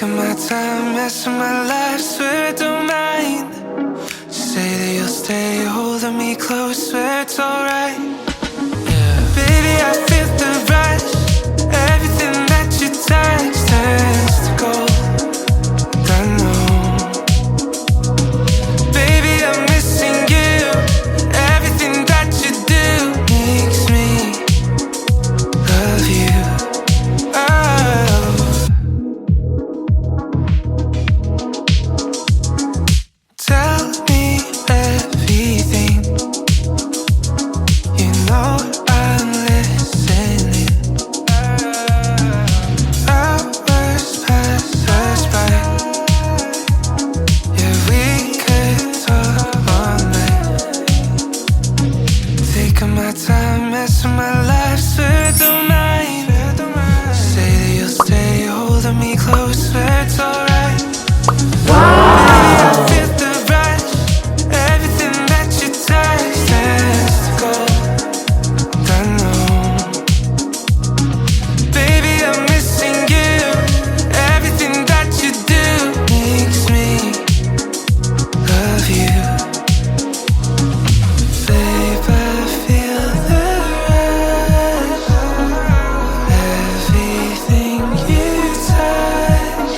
Taking my time, messing my life, swear I don't mind. Say that you'll stay, holding me close, swear it's alright. Yeah. Baby, I feel the rush, everything that you touch turns to gold. I know. Baby, I'm missing you, everything that you do makes me love you. Tell me everything. You know I'm listening. Hours pass us by. Yeah, we could talk all night. Taking my time, messing my life, swear I don't mind. Say that you'll stay, holding me close, swear it's alright. Baby, I feel the rush, everything that you touch turns to gold. I know. Baby, I'm missing you, everything that you do makes me love you. Babe, I feel the rush, everything you touch.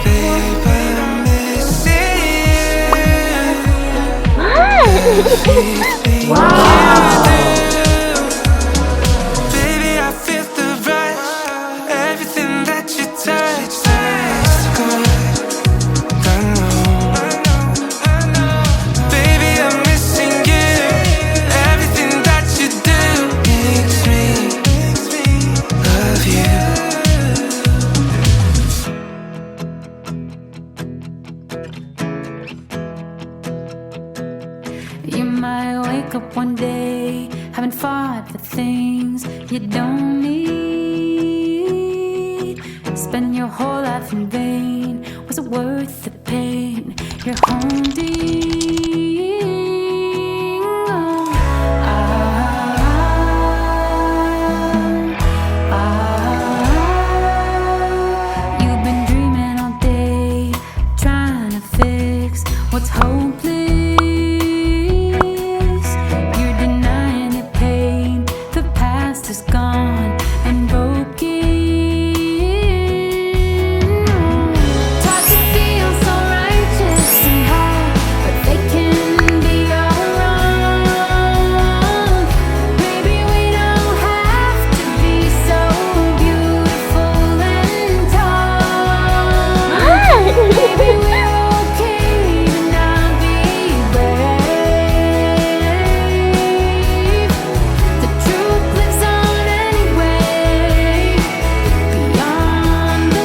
Babe, I'm missing you, everything you do. Baby, I feel the rush, everything that you touch turns to gold. I know. Baby, I'm missing you, everything that you do makes me love you. You might wake up one day, having fought for things you don't need. Spend your whole life in vain. Was it worth the pain? You're holding. You've been dreaming all day, trying to fix what's hopeless. You're denying the pain, the past is gone and broken. Taught to feel so righteous and high, but they can be all wrong. Maybe we don't have to be so beautiful and tall. Maybe we're okay to not be brave. The truth lives on anyway, beyond the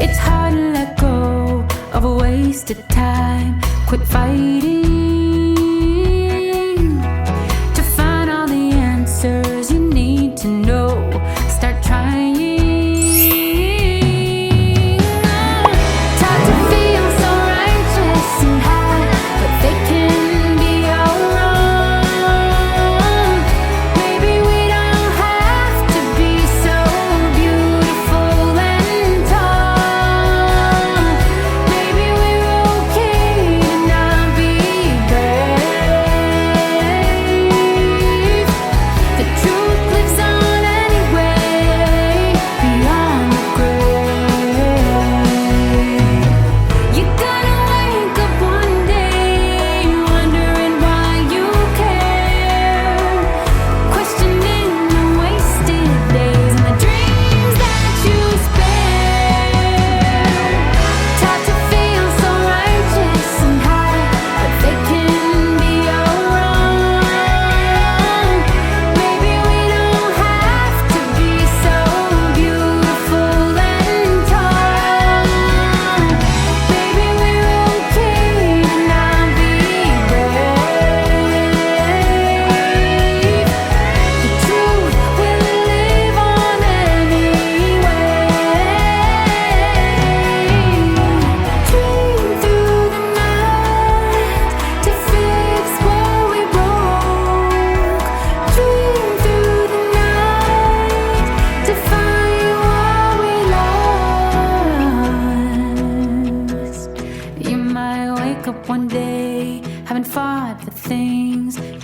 It's hard to let go of a wasted time. Quit fighting to find all the answers you need to know. Start trying. Taught to feel so righteous and high, but they can be all wrong. Maybe we don't have to be so beautiful and tall. Maybe we're okay to not be brave.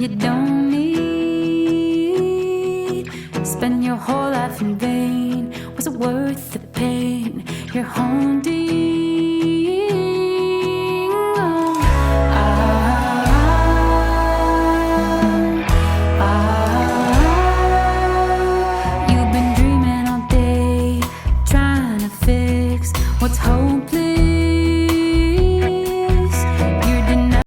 you don't need. Spend your whole life in vain. Was it worth the pain? You're home deep.